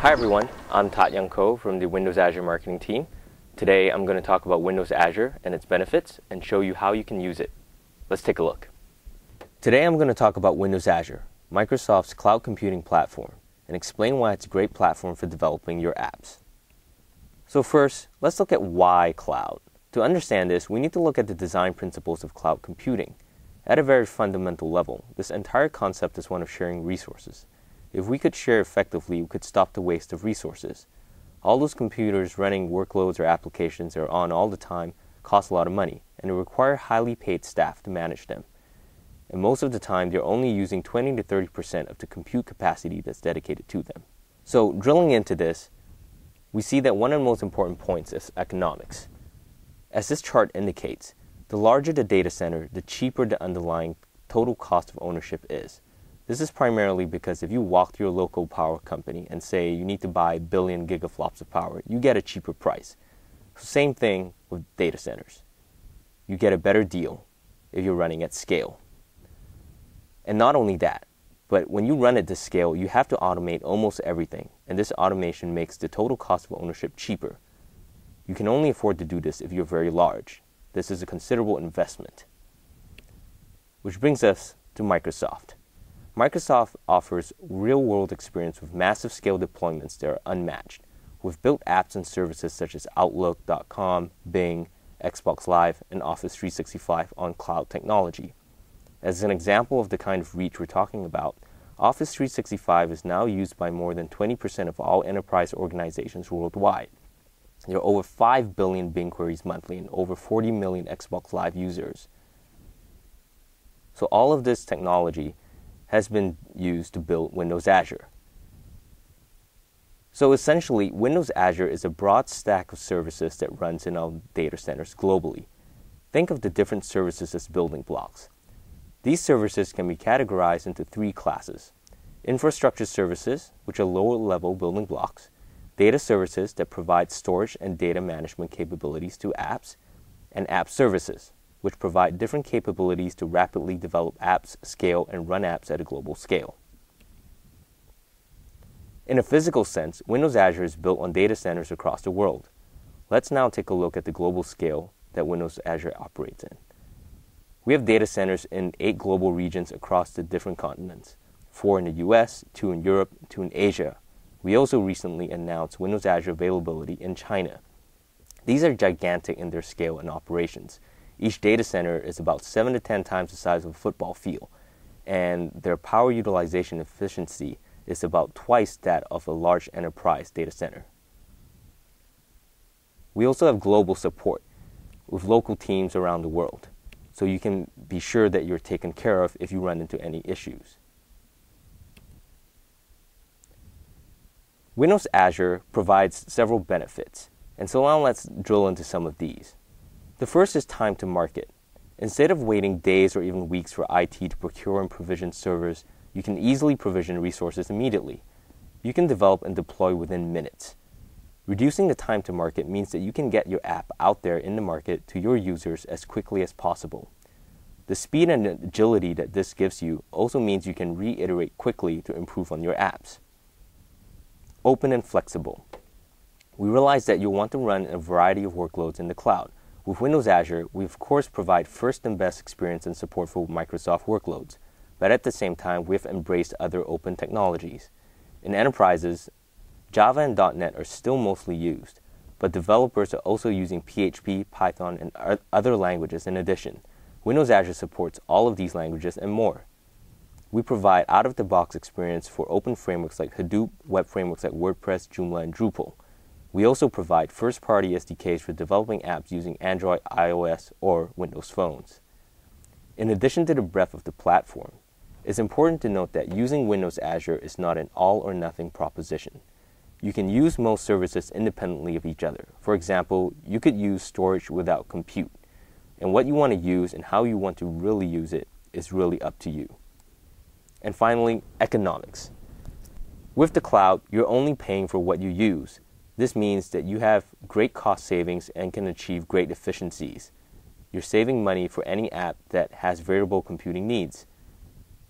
Hi everyone, I'm Tat Young Ko from the Windows Azure marketing team. Today I'm going to talk about Windows Azure and its benefits and show you how you can use it. Let's take a look. Today I'm going to talk about Windows Azure, Microsoft's cloud computing platform, and explain why it's a great platform for developing your apps. So first, let's look at why cloud. To understand this, we need to look at the design principles of cloud computing. At a very fundamental level, this entire concept is one of sharing resources. If we could share effectively, we could stop the waste of resources. All those computers running workloads or applications that are on all the time cost a lot of money, and they require highly paid staff to manage them. And most of the time, they're only using 20 to 30% of the compute capacity that's dedicated to them. So drilling into this, we see that one of the most important points is economics. As this chart indicates, the larger the data center, the cheaper the underlying total cost of ownership is. This is primarily because if you walk to your local power company and say you need to buy a billion gigaflops of power, you get a cheaper price. Same thing with data centers. You get a better deal if you're running at scale. And not only that, but when you run at this scale, you have to automate almost everything, and this automation makes the total cost of ownership cheaper. You can only afford to do this if you're very large. This is a considerable investment. Which brings us to Microsoft. Microsoft offers real-world experience with massive scale deployments that are unmatched, with built apps and services such as Outlook.com, Bing, Xbox Live, and Office 365 on cloud technology. As an example of the kind of reach we're talking about, Office 365 is now used by more than 20% of all enterprise organizations worldwide. There are over 5 billion Bing queries monthly and over 40 million Xbox Live users. So all of this technology has been used to build Windows Azure. So essentially, Windows Azure is a broad stack of services that runs in our data centers globally. Think of the different services as building blocks. These services can be categorized into 3 classes: infrastructure services, which are lower-level building blocks; data services that provide storage and data management capabilities to apps; and app services, which provide different capabilities to rapidly develop apps, scale, and run apps at a global scale. In a physical sense, Windows Azure is built on data centers across the world. Let's now take a look at the global scale that Windows Azure operates in. We have data centers in 8 global regions across the different continents, 4 in the US, 2 in Europe, 2 in Asia. We also recently announced Windows Azure availability in China. These are gigantic in their scale and operations. Each data center is about 7 to 10 times the size of a football field, and their power utilization efficiency is about twice that of a large enterprise data center. We also have global support with local teams around the world, so you can be sure that you're taken care of if you run into any issues. Windows Azure provides several benefits, and so now let's drill into some of these. The first is time to market. Instead of waiting days or even weeks for IT to procure and provision servers, you can easily provision resources immediately. You can develop and deploy within minutes. Reducing the time to market means that you can get your app out there in the market to your users as quickly as possible. The speed and agility that this gives you also means you can reiterate quickly to improve on your apps. Open and flexible. We realize that you'll want to run a variety of workloads in the cloud. With Windows Azure, we of course provide first and best experience and support for Microsoft workloads, but at the same time, we've embraced other open technologies. In enterprises, Java and .NET are still mostly used, but developers are also using PHP, Python, and other languages in addition. Windows Azure supports all of these languages and more. We provide out-of-the-box experience for open frameworks like Hadoop, web frameworks like WordPress, Joomla, and Drupal. We also provide first-party SDKs for developing apps using Android, iOS, or Windows phones. In addition to the breadth of the platform, it's important to note that using Windows Azure is not an all-or-nothing proposition. You can use most services independently of each other. For example, you could use storage without compute. And what you want to use and how you want to really use it is really up to you. And finally, economics. With the cloud, you're only paying for what you use. This means that you have great cost savings and can achieve great efficiencies. You're saving money for any app that has variable computing needs.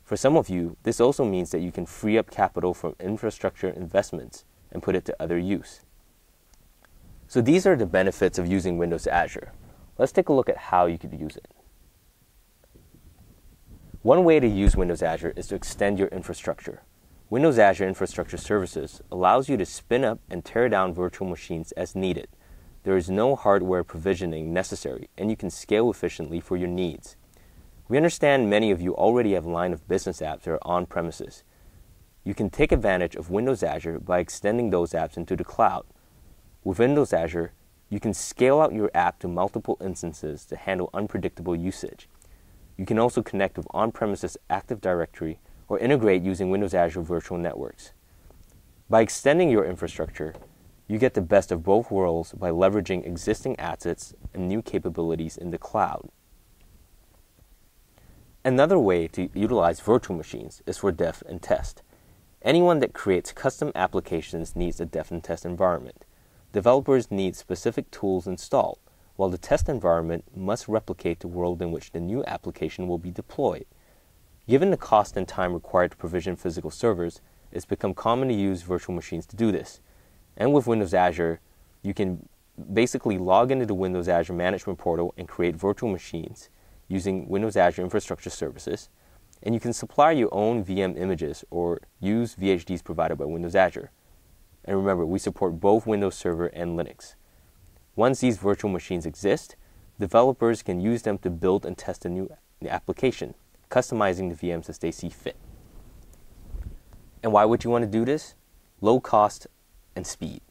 For some of you, this also means that you can free up capital from infrastructure investments. and put it to other use. So these are the benefits of using Windows Azure. Let's take a look at how you could use it. One way to use Windows Azure is to extend your infrastructure. Windows Azure Infrastructure Services allows you to spin up and tear down virtual machines as needed. There is no hardware provisioning necessary, and you can scale efficiently for your needs. We understand many of you already have line of business apps that are on-premises. You can take advantage of Windows Azure by extending those apps into the cloud. With Windows Azure, you can scale out your app to multiple instances to handle unpredictable usage. You can also connect with on-premises Active Directory or integrate using Windows Azure Virtual Networks. By extending your infrastructure, you get the best of both worlds by leveraging existing assets and new capabilities in the cloud. Another way to utilize virtual machines is for dev and test. Anyone that creates custom applications needs a dev and test environment. Developers need specific tools installed, while the test environment must replicate the world in which the new application will be deployed. Given the cost and time required to provision physical servers, it's become common to use virtual machines to do this. And with Windows Azure, you can basically log into the Windows Azure Management Portal and create virtual machines using Windows Azure Infrastructure Services, and you can supply your own VM images or use VHDs provided by Windows Azure. And remember, we support both Windows Server and Linux. Once these virtual machines exist, developers can use them to build and test a new application, customizing the VMs as they see fit. And why would you want to do this? Low cost and speed.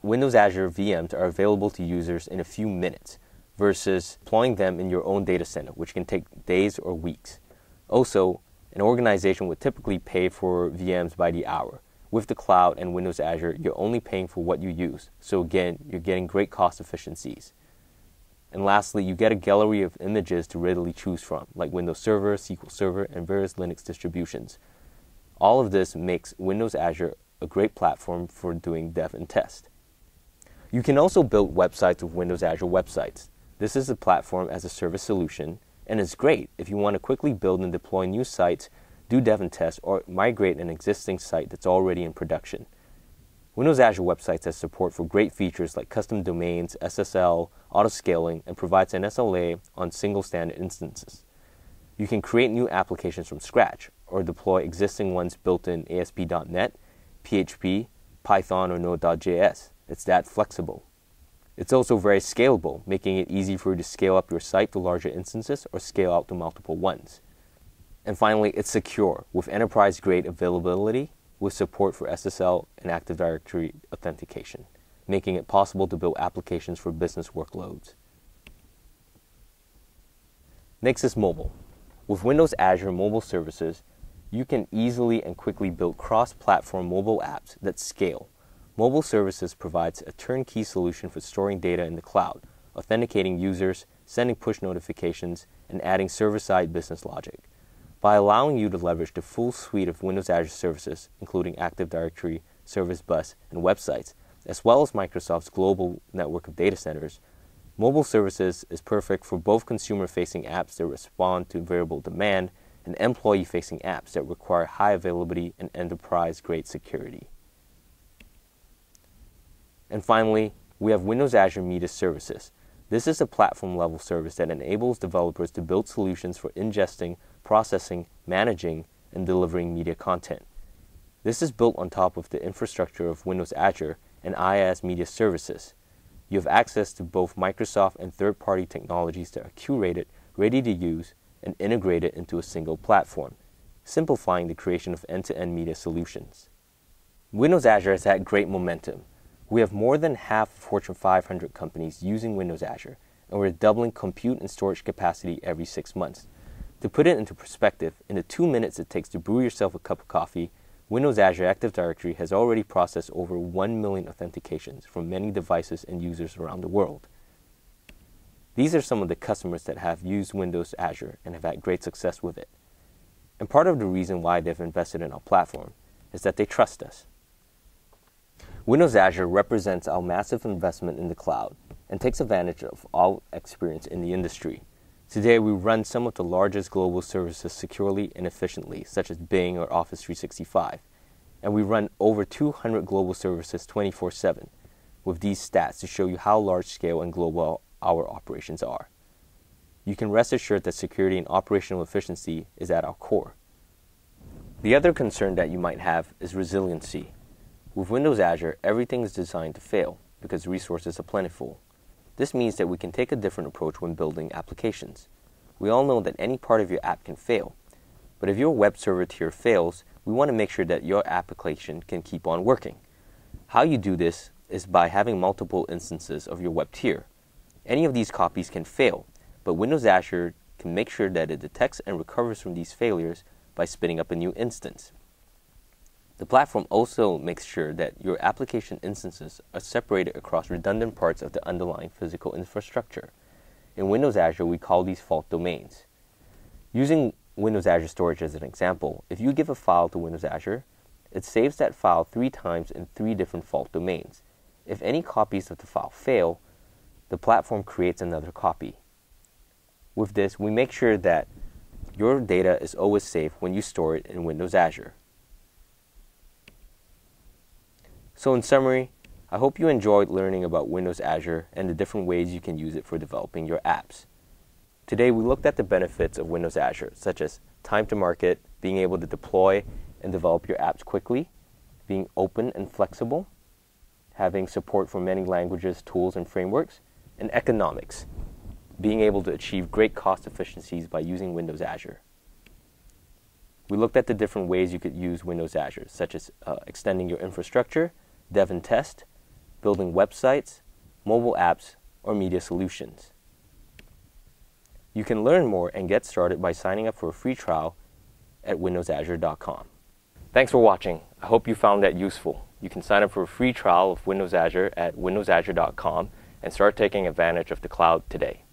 Windows Azure VMs are available to users in a few minutes versus deploying them in your own data center, which can take days or weeks. Also, an organization would typically pay for VMs by the hour. With the cloud and Windows Azure, you're only paying for what you use. So again, you're getting great cost efficiencies. And lastly, you get a gallery of images to readily choose from, like Windows Server, SQL Server, and various Linux distributions. All of this makes Windows Azure a great platform for doing dev and test. You can also build websites with Windows Azure Websites. This is a platform as a service solution, and it's great if you want to quickly build and deploy new sites, do dev and test, or migrate an existing site that's already in production. Windows Azure Websites has support for great features like custom domains, SSL, auto-scaling, and provides an SLA on single standard instances. You can create new applications from scratch or deploy existing ones built in ASP.NET, PHP, Python, or Node.js. It's that flexible. It's also very scalable, making it easy for you to scale up your site to larger instances or scale out to multiple ones. And finally, it's secure with enterprise-grade availability with support for SSL and Active Directory authentication, making it possible to build applications for business workloads. Next is mobile. With Windows Azure Mobile Services, you can easily and quickly build cross-platform mobile apps that scale. Mobile Services provides a turnkey solution for storing data in the cloud, authenticating users, sending push notifications, and adding server-side business logic. By allowing you to leverage the full suite of Windows Azure services, including Active Directory, Service Bus, and websites, as well as Microsoft's global network of data centers, Mobile Services is perfect for both consumer-facing apps that respond to variable demand and employee-facing apps that require high availability and enterprise-grade security. And finally, we have Windows Azure Media Services. This is a platform-level service that enables developers to build solutions for ingesting, processing, managing, and delivering media content. This is built on top of the infrastructure of Windows Azure and IaaS Media Services. You have access to both Microsoft and third-party technologies that are curated, ready to use, and integrated into a single platform, simplifying the creation of end-to-end media solutions. Windows Azure has had great momentum. We have more than half of Fortune 500 companies using Windows Azure, and we're doubling compute and storage capacity every 6 months. To put it into perspective, in the 2 minutes it takes to brew yourself a cup of coffee, Windows Azure Active Directory has already processed over 1 million authentications from many devices and users around the world. These are some of the customers that have used Windows Azure and have had great success with it. And part of the reason why they've invested in our platform is that they trust us. Windows Azure represents our massive investment in the cloud and takes advantage of our experience in the industry. Today, we run some of the largest global services securely and efficiently, such as Bing or Office 365. And we run over 200 global services 24/7 with these stats to show you how large scale and global our operations are. You can rest assured that security and operational efficiency is at our core. The other concern that you might have is resiliency. With Windows Azure, everything is designed to fail because resources are plentiful. This means that we can take a different approach when building applications. We all know that any part of your app can fail, but if your web server tier fails, we want to make sure that your application can keep on working. How you do this is by having multiple instances of your web tier. Any of these copies can fail, but Windows Azure can make sure that it detects and recovers from these failures by spinning up a new instance. The platform also makes sure that your application instances are separated across redundant parts of the underlying physical infrastructure. In Windows Azure, we call these fault domains. Using Windows Azure Storage as an example, if you give a file to Windows Azure, it saves that file 3 times in 3 different fault domains. If any copies of the file fail, the platform creates another copy. With this, we make sure that your data is always safe when you store it in Windows Azure. So in summary, I hope you enjoyed learning about Windows Azure and the different ways you can use it for developing your apps. Today we looked at the benefits of Windows Azure, such as time to market, being able to deploy and develop your apps quickly, being open and flexible, having support for many languages, tools, and frameworks, and economics, being able to achieve great cost efficiencies by using Windows Azure. We looked at the different ways you could use Windows Azure, such as extending your infrastructure, dev and test, building websites, mobile apps, or media solutions. You can learn more and get started by signing up for a free trial at windowsazure.com. Thanks for watching. I hope you found that useful. You can sign up for a free trial of Windows Azure at windowsazure.com and start taking advantage of the cloud today.